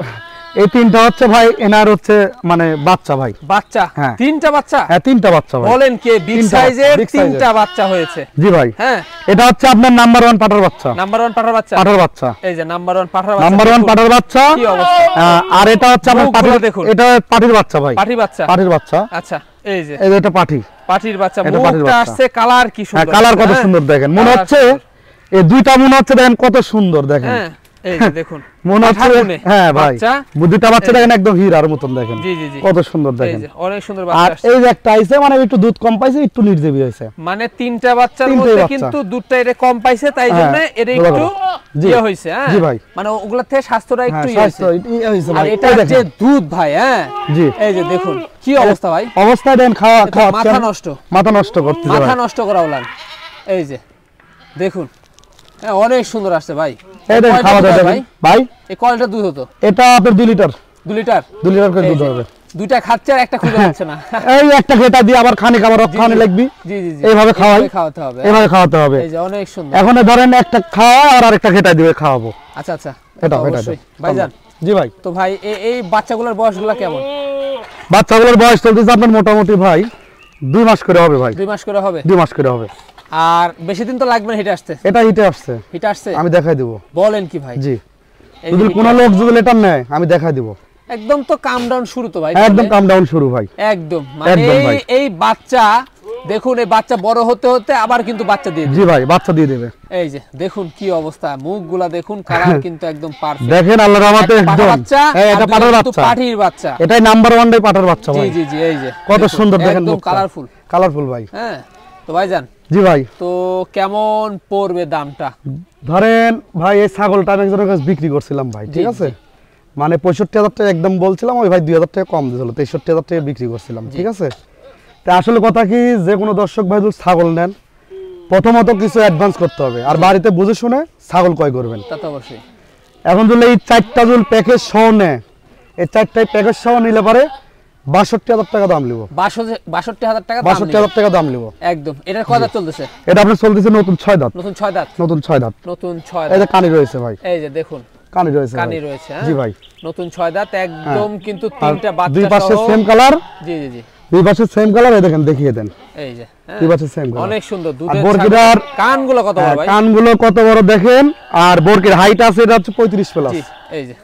এই তিনটা হচ্ছে ভাই এনার হচ্ছে মানে বাচ্চা ভাই, বাচ্চা। হ্যাঁ তিনটা বাচ্চা? হ্যাঁ তিনটা বাচ্চা ভাই। বলেন কি বিগ সাইজের তিনটা বাচ্চা হয়েছে? জি ভাই। হ্যাঁ এটা হচ্ছে আপনার নাম্বার 1 পাটার বাচ্চা। নাম্বার 1 পাটার বাচ্চা? পাটার বাচ্চা, এই যে নাম্বার 1 পাটার বাচ্চা, নাম্বার 1 পাটার বাচ্চা। কি অবস্থা! আর এটা হচ্ছে আপনার পাটির, দেখুন এটা পাটির বাচ্চা ভাই, পাটির বাচ্চা, পাটির বাচ্চা। আচ্ছা এই যে এটা পাটি, পাটির বাচ্চা। মুখটা আসছে, কালার কি সুন্দর, হ্যাঁ কালার কত সুন্দর দেখেন, মনে হচ্ছে এই দুইটা মনে হচ্ছে দেখেন কত সুন্দর দেখেন। হ্যাঁ এই যে দেখুন মনে হচ্ছে, হ্যাঁ ভাই দুইটা বাচ্চা দেখেন একদম হীরার মতন দেখেন। জি জি জি কত সুন্দর দেখেন, এই যে অনেক সুন্দর বাচ্চা। আর এই যে একটা আইছে মানে একটু দুধ কম পাইছে, একটু নির্জীবী হইছে, মানে তিনটা বাচ্চার মধ্যে কিন্তু দুধটা এর কম পাইছে, তাই জন্য এর একটু ইয়ে হইছে। হ্যাঁ জি ভাই, মানে ওগুলা থেকে স্বাস্থ্যটা একটু ইয়ে হইছে। আর এটা যে দুধ ভাই, হ্যাঁ জি এই যে দেখুন কি অবস্থা ভাই, অবস্থা দেন খাওয়া মাথা নষ্ট করতে, মাথা নষ্ট করা ওলান। এই যে দেখুন হ্যাঁ অনেক সুন্দর আসছে ভাই। এই দেখেন খাওয়া দাওয়া ভাই, ভাই এই কয়টা দুধ হতো? এটা আপনার 2 লিটার, 2 লিটার, 2 লিটার করে দুধ হবে। দুইটা খাচ্ছে আর একটা খুঁজে পাচ্ছে না, এই একটা খেটা দিয়ে আবার খানি খাবার খাওয়ানো লাগবে। জি জি জি এইভাবে খাওয়াতে হবে, এইভাবে খাওয়াতে হবে। এই যে অনেক সুন্দর। এখন ধরেন একটা খাওয়া আর আরেকটা খেটা দিয়ে খাওয়াবো। আচ্ছা আচ্ছা এটা ভাইজান। জি ভাই। তো ভাই এই বাচ্চাগুলোর বয়সগুলো কেমন? বাচ্চাগুলোর বয়স চলতেছে আপনার মোটামুটি ভাই 2 মাস করে হবে ভাই। 2 মাস করে হবে? 2 মাস করে হবে। আর বেশি দিন তো লাগবে না হিটে আসতে? এটা হিটে আসছে, হিটে আসছে আমি দেখাই দেব। বলেন কি ভাই? জি যদি কোন লোক যদি লেটার নেয় আমি দেখাই দেব। একদম তো কাম ডাউন শুরু তো ভাই, একদম কাম ডাউন শুরু ভাই, একদম মানে এই বাচ্চা দেখুন, এই বাচ্চা বড় হতে হতে আবার কিন্তু বাচ্চা দিয়ে দিবে। জি ভাই বাচ্চা দিয়ে দেবে। এই যে দেখুন কি অবস্থা, মুখগুলা দেখুন, কালার কিন্তু একদম পারফেক্ট দেখেন আল্লাহর রহমতে একদম। এটা পাটার বাচ্চা, পাটির বাচ্চা, এটাই নাম্বার 1 ডাই পাটার বাচ্চা ভাই। জি জি জি এই যে কত সুন্দর দেখেন, একদম কালারফুল, কালারফুল ভাই। হ্যাঁ তো ভাইজান। জি ভাই। তো কেমন পড়বে দামটা? ধরেন ভাই এই ছাগলটা আমি একজনের কাছে বিক্রি করছিলাম ভাই, ঠিক আছে, মানে 65,000 টাকা একদম বলছিলাম, ওই ভাই 2,000 টাকা কম দিয়েছিল, 63,000 টাকা বিক্রি করছিলাম, ঠিক আছে। তা আসলে কথা কি, যে কোনো দর্শক ভাই যদি ছাগল নেন প্রথমত কিছু অ্যাডভান্স করতে হবে, আর বাড়িতে বুঝে শুনে ছাগল ক্রয় করবেন। তা তো অবশ্যই। এখন যদি এই 4টা যদি প্যাকেজ সহ নেয়, এই 4টাই প্যাকেজ সহ নিলে পারে 62,000 টাকা দাম লিবো। 62,000 টাকা? 62,000 টাকা দাম লিবো একদম। এটার কয় দাঁত চলতেছে? এটা আপনার চলতেছে নতুন 6 দাঁত। নতুন 6 দাঁত? নতুন 6 দাঁত। নতুন 6 দাঁত। এই যে কানি রয়েছে ভাই, এই যে দেখুন কানি রয়েছে, কানি রয়েছে। জি ভাই নতুন 6 দাঁত একদম, কিন্তু তিনটা বাচ্চা সহ, দুই পাশে সেম কালার। জি জি জি দুই পাশে সেম কালার, এই দেখেন দেখিয়ে দেন, এই যে দুই পাশে সেম কালার, অনেক সুন্দর। দুধের বরকিরার কানগুলো কত বড় ভাই, কানগুলো কত বড় দেখেন, আর বরকির হাইট আছে এটা হচ্ছে 35 প্লাস। জি এই যে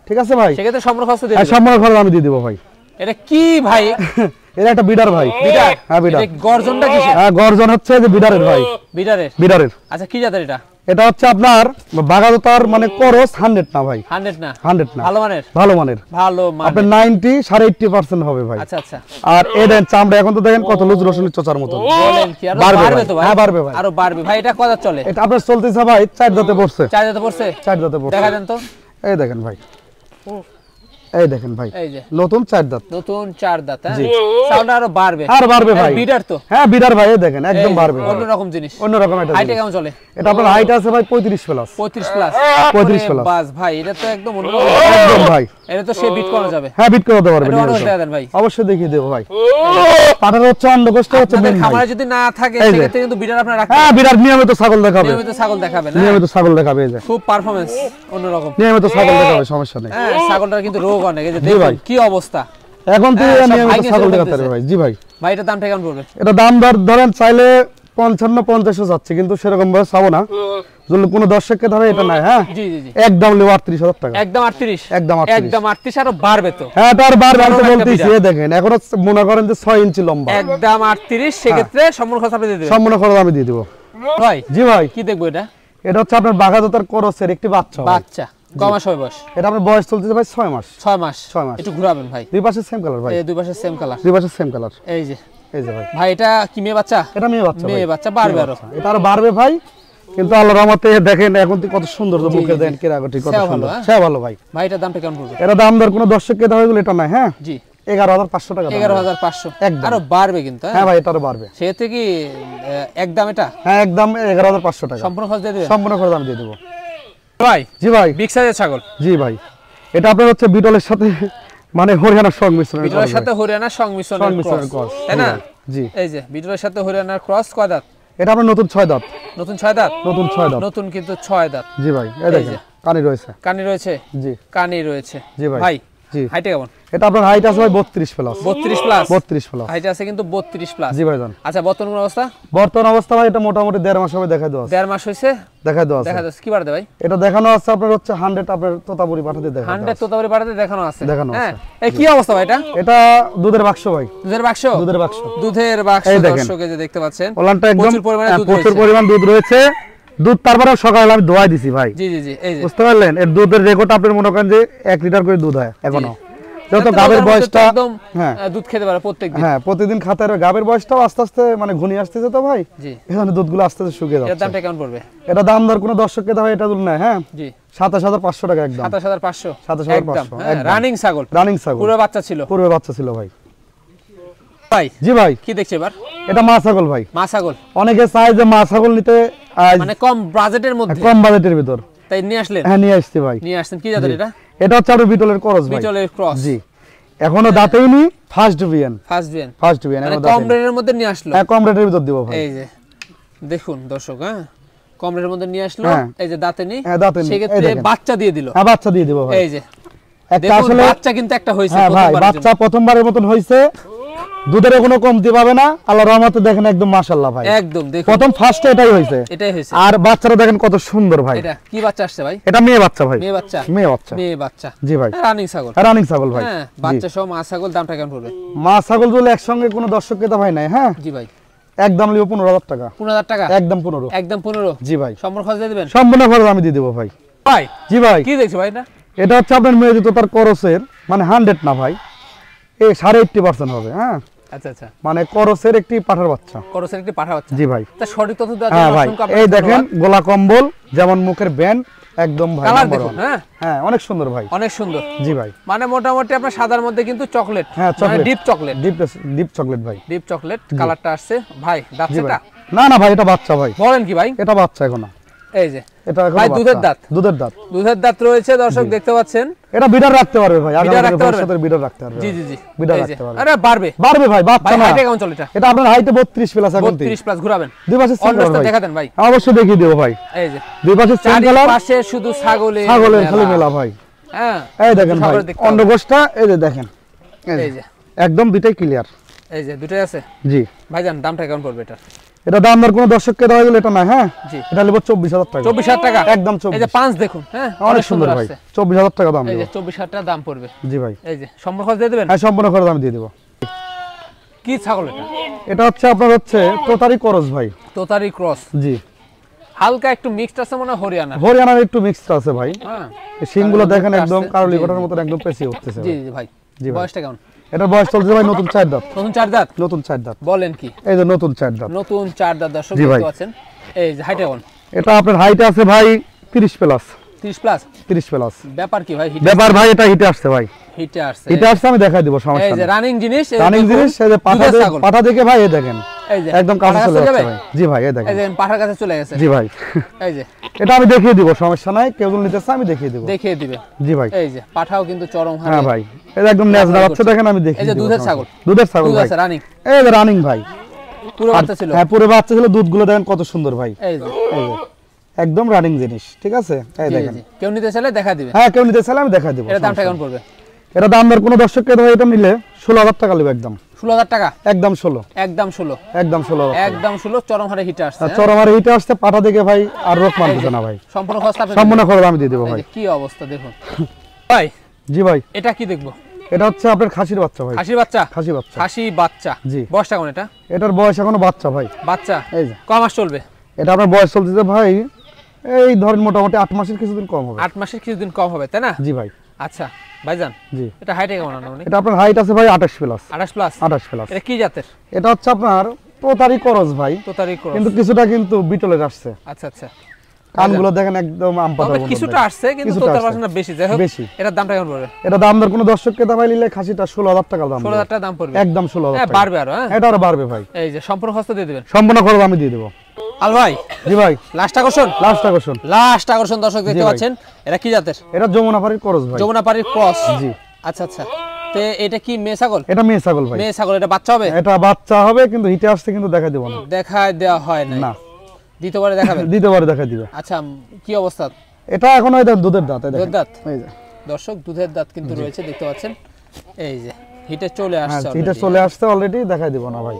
ঠিক আছে ভাই, সেক্ষেত্রে সম্পূর্ণ খরচ দিয়ে দেব। সম্পূর্ণ খরচ আমি দিয়ে দেব ভাই। এটা কি ভাই? এটা একটা বিডার ভাই। বিডার? হ্যাঁ বিডার। এই গর্জনটা কিসের? হ্যাঁ গর্জন হচ্ছে যে বিডারের ভাই। বিডারের? বিডারের। আচ্ছা কি জাতের এটা? এটা হচ্ছে আপনার বাগাদতার মানে করস 100 না ভাই, 100 না, 100 না, ভালো মানের, ভালো মানের, ভালো মানের আপনার 90 80% হবে ভাই। আচ্ছা আচ্ছা। আর এই দেন চামড়া এখন তো দেখেন কত লুজ রসুনের চোচার মতো। বলেন কি আরো বাড়বে তো ভাই? হ্যাঁ বাড়বে ভাই, আরো বাড়বে ভাই। এটা কত চলে? এটা আপনার চলতেছে ভাই 4 দাঁতে পড়ছে। 4 দাঁতে পড়ছে? 4 দাঁতে পড়ছে। দেখা দেন তো, এই দেখেন ভাই, এই দেখেন ভাই, এই যে নতুন 4 দাঁত, নতুন 4 দাঁত। হ্যাঁ, সাউন্ড আরো বাড়বে, আর বাড়বে ভাই। বিডার তো? হ্যাঁ বিডার ভাই, এই দেখেন একদম বাড়বে, অন্যরকম জিনিস, অন্যরকম এটা। হাইটে কেমন চলে? এটা আপনার হাইট আছে ভাই 35 প্লাস। 35 প্লাস, 35 প্লাস বাস ভাই, এটা তো একদম অন্যরকম, একদম ভাই। এটা তো সে বিট করা যাবে। হ্যাঁ বিট করতে পারবেন, দেন ভাই, অবশ্যই দেখিয়ে দেব ভাই। পাটার হচ্ছে অন্ডকোষ্ঠ হচ্ছে মেন। খামারে যদি না থাকে সেক্ষেত্রে কিন্তু বিডার আপনারা রাখতে, হ্যাঁ বিডার নিয়মিত ছাগল দেখাবে, নিয়মিত ছাগল দেখাবে না, নিয়মিত ছাগল দেখাবে, এই যে খুব পারফরম্যান্স অন্যরকম, নিয়মিত ছাগল দেখাবে, সমস্যা নেই। হ্যাঁ, ছাগলটার কিন্তু রোগ অনেক, এই যে দেখুন কি অবস্থা এখন তুই নিয়মিত ছাগল দেখাতে পারবে ভাই। জি ভাই, ভাই এটার দামটা কেমন পড়বে? এটা দাম ধরেন চাইলে 55-50 যাচ্ছে, কিন্তু সেরকম ভাবে চাবো না, যদি কোনো দর্শককে ধরে এটা নাই। হ্যাঁ জি জি জি, একদম লিও 38,000 টাকা, একদম 38, একদম 38 আরো বাড়বে তো? হ্যাঁ তার বার আমি তো বলতেছি, এই দেখেন এখন মনে করেন যে 6 ইঞ্চি লম্বা, একদম 38, সেক্ষেত্রে সম্পূর্ণ খরচ আপনি দিয়ে দিবেন? সম্পূর্ণ খরচ আমি দিয়ে দেব ভাই। জি ভাই, কি দেখবো এটা? এটা হচ্ছে আপনার বাঘাযতীনের করসের একটি বাচ্চা। বাচ্চা কয় মাস হবে বয়স? এটা আপনার বয়স চলতেছে ভাই 6 মাস। 6 মাস, 6 মাস। একটু ঘোরাবেন ভাই, দুই পাশে সেম কালার ভাই, এই দুই পাশে সেম কালার, দুই পাশে সেম কালার, এই যে এই যে ভাই। ভাই এটা কি মেয়ে বাচ্চা? এটা মেয়ে বাচ্চা, মেয়ে বাচ্চা, বাড়বে আরো, এটা আরো বাড়বে ভাই, কিন্তু আল্লাহর রহমতে দেখেন এখন তো কত সুন্দর, মুখে দেন কেরাগটি কত সুন্দর, সে ভালো ভাই। ভাই এটার দামটা কেমন পড়বে? এটা দাম দর কোনো দর্শককে দেওয়া হলো এটা নাই। হ্যাঁ জি, 11,500 টাকা, 11,500, একদম আরো বাড়বে কিন্তু। হ্যাঁ ভাই, এটা আরো বাড়বে, সেক্ষেত্রে কি একদম এটা? হ্যাঁ একদম 11,500 টাকা, সম্পূর্ণ খরচ দিয়ে দিবেন? সম্পূর্ণ খরচ আমি দিয়ে দেব ভাই। জি ভাই, বিগ সাইজের ছাগল। জি ভাই, এটা আপনার হচ্ছে বিটলের সাথে মানে হরিয়ানার সংমিশ্রণ, বিটলের সাথে হরিয়ানার সংমিশ্রণের ক্রস, তাই না? জি, এই যে বিটলের সাথে হরিয়ানার ক্রস, কয় দাঁত? এটা আপনার নতুন 6 দাঁত, নতুন 6 দাঁত, নতুন 6 দাঁত, নতুন কিন্তু 6 দাঁত। জি ভাই, এই দেখেন কানি রয়েছে, কানি রয়েছে, জি কানি রয়েছে। জি ভাই, ভাই জি হাইটে কেমন? এটা আপনার হাইট আছে ভাই 32 প্লাস, 32 প্লাস, 32 প্লাস হাইট আছে কিন্তু 32 প্লাস। জি ভাই জান। আচ্ছা, বর্তমান অবস্থা? বর্তমান অবস্থা ভাই এটা মোটামুটি 1.5 মাস হবে, দেখাই দেওয়া আছে, 1.5 মাস হইছে, দেখাই দেওয়া আছে, দেখা যাচ্ছে। কি বাড়তে ভাই? এটা দেখানো আছে আপনার হচ্ছে 100 আপনার তোতাপুরি পাঠাতে দেখানো 100 তোতাবাড়ি বাড়াতে দেখানো আছে, দেখানো আছে। হ্যাঁ, এই কি অবস্থা ভাই এটা? এটা দুধের বাক্স ভাই, দুধের বাক্স, দুধের বাক্স, দুধের বাক্স। এই দেখেন। দর্শক এই যে দেখতে পাচ্ছেন, ওলানটা একদম প্রচুর পরিমাণে দুধ প্রচুর রয়েছে। পরিমাণ দুধ রয়েছে, দুধ তারপরে সকালে আমি দোয়াই দিছি ভাই। জি জি জি, এই যে বুঝতে পারলেন, এর দুধের রেকর্ড আপনি মনে করেন যে 1 লিটার করে দুধ হয় এখনো, যত গাবের বয়সটা একদম হ্যাঁ দুধ খেতে পারে প্রত্যেকদিন। হ্যাঁ প্রতিদিন খাতে, আর গাবের বয়সটাও আস্তে আস্তে মানে ঘনিয়ে আসতেছে তো ভাই, জি, এখানে দুধগুলো আস্তে আস্তে শুকিয়ে এর যাচ্ছে। দামটা কেমন পড়বে? এটা দাম দর কোনো দর্শককে দেওয়া এটা দুধ না। হ্যাঁ জি, 27,500 টাকা একদম, 27,500, 27,500 একদম রানিং ছাগল, রানিং ছাগল, পুরো বাচ্চা ছিল, পূর্বে বাচ্চা ছিল ভাই। ভাই জি ভাই, কি দেখছে এবার? এটা মা ছাগল ভাই, মা ছাগল, অনেকে চায় যে মা ছাগল নিতে, মানে কম বাজেটের মধ্যে, কম বাজেটের ভিতর, তাই নিয়ে আসলেন? হ্যাঁ নিয়ে আসছি ভাই, নিয়ে আসছেন। কি জাতের এটা? এটা হচ্ছে আপনার বিটলের ক্রস ভাই, বিটলের ক্রস। জি, এখনো দাঁতেই নি, ফার্স্ট বিয়ান, ফার্স্ট বিয়ান, ফার্স্ট বিয়ান, মানে এখনো কম দাঁতেই নি। রেটের মধ্যে নিয়ে আসলো। হ্যাঁ কম রেটের ভিতর দিব ভাই, এই যে দেখুন দর্শক, হ্যাঁ কম রেটের মধ্যে নিয়ে আসলো, হ্যাঁ। এই যে দাঁতে নি, হ্যাঁ দাঁতে নি, এই সেক্ষেত্রে দেখেন। বাচ্চা দিয়ে দিল। হ্যাঁ বাচ্চা দিয়ে দিব ভাই, এই যে একটা দেখুন, আসলে বাচ্চা কিন্তু একটা হইছে হ্যাঁ ভাই, প্রথমবারের বাচ্চা জন্য। প্রথমবারের মতন হইছে, দুধের কোনো কমতি পাবে না, আল্লাহর রহমতে দেখেন একদম মাশাআল্লাহ ভাই, একদম দেখুন, প্রথম ফার্স্টে এটাই হইছে, এটাই হইছে। আর বাচ্চারা দেখেন কত সুন্দর ভাই। এটা কি বাচ্চা আসছে ভাই? এটা মেয়ে বাচ্চা ভাই, মেয়ে বাচ্চা, মেয়ে বাচ্চা, মেয়ে বাচ্চা, জি ভাই, রানিং ছাগল, রানিং ছাগল ভাই, হ্যাঁ বাচ্চা সহ মা ছাগল। দামটা কেমন পড়বে? মা ছাগল যদি একসঙ্গে কোনো দর্শককে তো ভাই নাই, হ্যাঁ জি ভাই, একদম লিও 15,000 টাকা, 15,000 টাকা, একদম 15, একদম 15। জি ভাই, সম্পূর্ণ খরচ দিয়ে দিবেন? সম্পূর্ণ খরচ আমি দিয়ে দেবো ভাই। ভাই জি ভাই, কি দেখছো ভাই? এটা এটা হচ্ছে আপনার মেয়ে জুতো তার করসের মানে 100 না ভাই, এই 80% হবে। হ্যাঁ আচ্ছা আচ্ছা, মানে করসের একটি পাঠার বাচ্চা, করসের একটি পাঠা বাচ্চা। জি ভাই, তা সঠিক তথ্য দেওয়ার হ্যাঁ জন্য ভাই, অসংখ্য এই আপনাকে দেখেন ধন্যবাদ। গোলা কম্বল যেমন মুখের ব্যান্ড একদম ভাই, কালার number দেখুন, one। হ্যাঁ হ্যাঁ অনেক সুন্দর ভাই, অনেক সুন্দর, জি ভাই, মানে মোটামুটি আপনার সাদার মধ্যে কিন্তু চকলেট, হ্যাঁ chocolate, deep chocolate, deep chocolate ভাই, ডিপ চকলেট কালারটা আসছে ভাই। জি দাঁতটা ভাই, না না ভাই এটা বাচ্চা ভাই, বলেন কি ভাই? এটা বাচ্চা এখনো, এই যে এটা এখনো ভাই বাচ্চা। দুধের দাঁত, দুধের দাঁত, দুধের দাঁত রয়েছে দর্শক দেখতে পাচ্ছেন। এটা বিডার রাখতে পারবে ভাই, বিডার রাখতে পারবে? বিডার রাখতে পারবে, জি জি জি, বিডার এই যে, রাখতে পারবে, আরে বাড়বে বাড়বে ভাই, ভাই। বাচ্চা না, হাইটে কেমন চলে এটা? এটা আপনার হাইটে 32 প্লাস এখন 32 প্লাস, ঘুরাবেন দুই পাশে সেম অন্যটা কালার দেখা ভাই, দেন ভাই। অবশ্যই দেখিয়ে দেব ভাই, এই যে দুই পাশে সেম কালার, পাশে শুধু ছাগলের ছাগলের খালি মেলা ভাই। হ্যাঁ এই দেখেন ভাই, ছাগলের দেখতে হবে। অন্ডকোষটা এই যে দেখেন, এই যে একদম দুটাই ক্লিয়ার, এই যে দুটোই আছে জি। ভাইজান। দামটা কেমন পড়বে এটা? এটা দাম দর কোনো দর্শককে দেওয়া গেলে এটা না, হ্যাঁ জি, এটা নেব 24,000 টাকা, 24,000 টাকা, একদম এই 24, যে পাঁচ দেখুন, হ্যাঁ অনেক সুন্দর ভাই, আসছে। 24,000 টাকা দাম এই দেব, যে 24,000 টাকা দাম পড়বে, জি ভাই, এই যে সম্পূর্ণ খরচ দিয়ে দিবেন? হ্যাঁ সম্পূর্ণ খরচ আমি দিয়ে দেব। কি ছাগল এটা? এটা হচ্ছে আপনার হচ্ছে তোতারি করস ভাই, তোতারি ক্রস, জি, হালকা একটু মিক্সড আছে মনে হয় হরিয়ানা, হরিয়ানার একটু মিক্সড আছে ভাই, হ্যাঁ এই শিংগুলো দেখেন কালো একদম আসছে, কারলি জি, কোটার জি। মতন একদম পেঁচিয়ে উঠতেছে জি ভাই। জি ভাই। জি ভাই, বয়সটা কেমন? এটার বয়স চলছে ভাই নতুন 4 দাঁত, নতুন 4 দাঁত, নতুন 4 দাঁত, বলেন কি? এই যে নতুন 4 দাঁত, নতুন 4 দাঁত দর্শক জি ভাই। দেখতে পাচ্ছেন। এই যে হাইট কেমন? এটা আপনার হাইট আছে ভাই 30 প্লাস, 30 প্লাস। 30 প্লাস, ব্যাপার কি ভাই? হিট ব্যাপার ভাই এটা হিটে আসছে ভাই, হিটে আসছে, হিটে আসছে, আমি দেখাই দিব, সমস্যা নেই। এই যে রানিং জিনিস, রানিং জিনিস, এই যে পাঠা দেখে ভাই, এই দেখেন এই যে একদম কাছে চলে যাচ্ছে ভাই। জি ভাই, এই দেখেন, এই যে পাঠার কাছে চলে গেছে। জি ভাই, এই যে এটা আমি দেখিয়ে দিব, সমস্যা নাই, কেউ যদি নিতে চায় আমি দেখিয়ে দিব, দেখিয়ে দিবে। জি ভাই, এই যে পাঠাও কিন্তু চরম হারে। হ্যাঁ ভাই, এটা একদম ন্যাজরা বাচ্চা, দেখেন আমি দেখিয়ে এই যে দিব। দুধের ছাগল, দুধের ছাগল দুধ ভাই, আছে রানিং, এই যে রানিং ভাই, পুরো বাচ্চা ছিল। হ্যাঁ পুরো বাচ্চা ছিল, দুধগুলো দেখেন কত সুন্দর ভাই, এই যে একদম রানিং জিনিস, ঠিক আছে, এই দেখেন। কেউ নিতে চাইলে দেখা দিবে। হ্যাঁ, কেউ নিতে চাইলে আমি দেখাই দিব। এর দামটা কেমন পড়বে? এটা দাম দর কোনো দর্শককে দেওয়া, এটা নিলে 16,000 টাকা নেবে, একদম 16,000 টাকা, একদম 16, একদম 16, একদম 16, একদম 16, চরম হারে হিটে আসছে। চরমারে হিটে আসছে, পাঠা দেখে ভাই আর রোগ মানতেছে না ভাই, সম্পূর্ণ খরচ আপনি সম্পূর্ণ খরচ আমি দিয়ে দেবো ভাই। কি অবস্থা দেখুন ভাই। জি ভাই, এটা কি দেখবো? এটা হচ্ছে আপনার খাসির বাচ্চা ভাই, খাসির বাচ্চা, খাসি বাচ্চা, খাসি বাচ্চা। জি, বয়সটা কোন এটা? এটার বয়স এখনো বাচ্চা ভাই, বাচ্চা। এই যে কয় মাস চলবে? এটা আপনার বয়স চলতেছে ভাই, এই ধরেন মোটামুটি 8 মাসের কিছুদিন কম হবে। 8 মাসের কিছুদিন কম হবে, তাই না? জি ভাই। আচ্ছা ভাইজান, জি, এটা হাইটে কেমন আনুমানিক? এটা আপনার হাইট আছে ভাই 28 প্লাস, 28 প্লাস। 28 প্লাস। এটা কি জাতের? এটা হচ্ছে আপনার তোতারি করস ভাই, তোতারি ক্রস, কিন্তু কিছুটা কিন্তু বিটলের আসছে। আচ্ছা আচ্ছা, কানগুলো দেখেন একদম আমপাতার তবে মতো, কিছুটা আসছে, কিন্তু কিছুটা তোতার আসছে। পার্সেন্ট বেশি। যাই হোক, বেশি। এটার দামটা কেমন পড়বে? এটা দাম দর কোনো দর্শককে দাম নিলে খাসিটা 16,000 টাকা দাম, 16,000 টাকা দাম পড়বে, একদম 16,000 হ্যাঁ টাকা। বাড়বে আরো। হ্যাঁ, এটা আরো বাড়বে ভাই, এই যে সম্পূর্ণ খরচ দিয়ে দিবেন। সম্পূর্ণ খরচ আমি দিয়ে দেবো। আল ভাই, জি ভাই, লাস্ট আকর্ষণ, লাস্ট আকর্ষণ, লাস্ট আকর্ষণ দর্শক দেখতে জি ভাই। পাচ্ছেন। এটা কি জাতের? এটা যমুনাপাড়ির করস ভাই, যমুনাপাড়ির ক্রস। জি, আচ্ছা আচ্ছা, তো এটা কি মেয়ে ছাগল? এটা মেয়ে ছাগল ভাই, মেয়ে ছাগল। এটা বাচ্চা হবে? এটা বাচ্চা হবে, কিন্তু হিটে আসছে, কিন্তু দেখা দিব না, দেখা দেওয়া হয় না, না দ্বিতীয়বারে দেখাবেন? দিতে পারে, দেখা দিবে। আচ্ছা, কি অবস্থা? এটা এখন ওই দুধের দাঁত, এই দেখেন, দুধের দাঁত, এই যে দর্শক দুধের দাঁত কিন্তু রয়েছে, দেখতে পাচ্ছেন। এই যে হিটে চলে হ্যাঁ, আসছে, হিটে চলে আসছে অলরেডি, দেখা দিব না ভাই,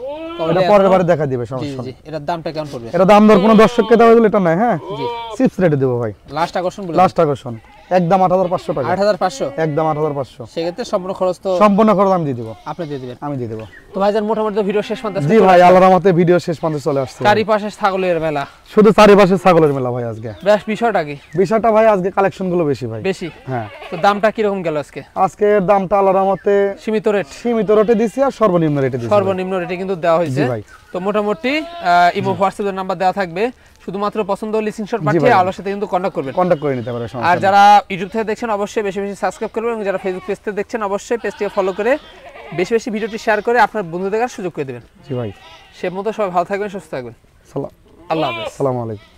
এটা পরের বারে দেখা দিবে, জি সমস্যা জি। নেই। এটার দামটা কেমন পড়বে? এটা দাম দর কোনো দর্শককে দেওয়া হলে এটা নাই, হ্যাঁ জি, চিপস রেটে দেবো ভাই, লাস্ট আকর্ষণ বলে লাস্ট আকর্ষণ, একদম 8,500 টাকা, 8,500। একদম 8,500, সেক্ষেত্রে সম্পূর্ণ খরচ তো সম্পূর্ণ খরচ আমি দিয়ে দেবো, আপনি দিয়ে দিবেন। আমি দিয়ে দেবো। তো ভাইজান মোটামুটি তো ভিডিও শেষ পর্যন্ত জি ভাই, আল্লাহর রহমতে ভিডিও শেষ পর্যন্ত চলে আসছে, চারিপাশে ছাগলের মেলা, শুধু চারিপাশে ছাগলের মেলা ভাই আজকে। বেশ বিষয়টা কি? বিষয়টা ভাই আজকে কালেকশন গুলো বেশি ভাই, বেশি। হ্যাঁ। তো দামটা কিরকম গেল আজকে? আজকের দামটা আল্লাহর রহমতে সীমিত রেট, সীমিত রেটে দিছি, আর সর্বনিম্ন রেটে দিছি, সর্বনিম্ন রেটে কিন্তু দেওয়া হয়েছে। জি ভাই। তো মোটামুটি ইমো হোয়াটসঅ্যাপের নাম্বার দেওয়া থাকবে, শুধুমাত্র পছন্দ হলে স্ক্রিনশট জি পাঠিয়ে ভাই। আলোর সাথে কিন্তু কন্টাক্ট করবেন। কন্টাক্ট করে নিতে পারে, সমস্যা আর নেই। যারা ইউটিউব থেকে দেখছেন অবশ্যই বেশি বেশি সাবস্ক্রাইব করবেন, এবং যারা ফেসবুক পেজ থেকে দেখছেন অবশ্যই পেজটিকে ফলো করে বেশি বেশি ভিডিওটি শেয়ার করে আপনার বন্ধুদের কাছে সুযোগ করে দেবেন। জি ভাই, সে মতো সবাই ভালো থাকবেন, সুস্থ থাকবেন। সালাম, আল্লাহ হাফেজ। আসসালামু আলাইকুম।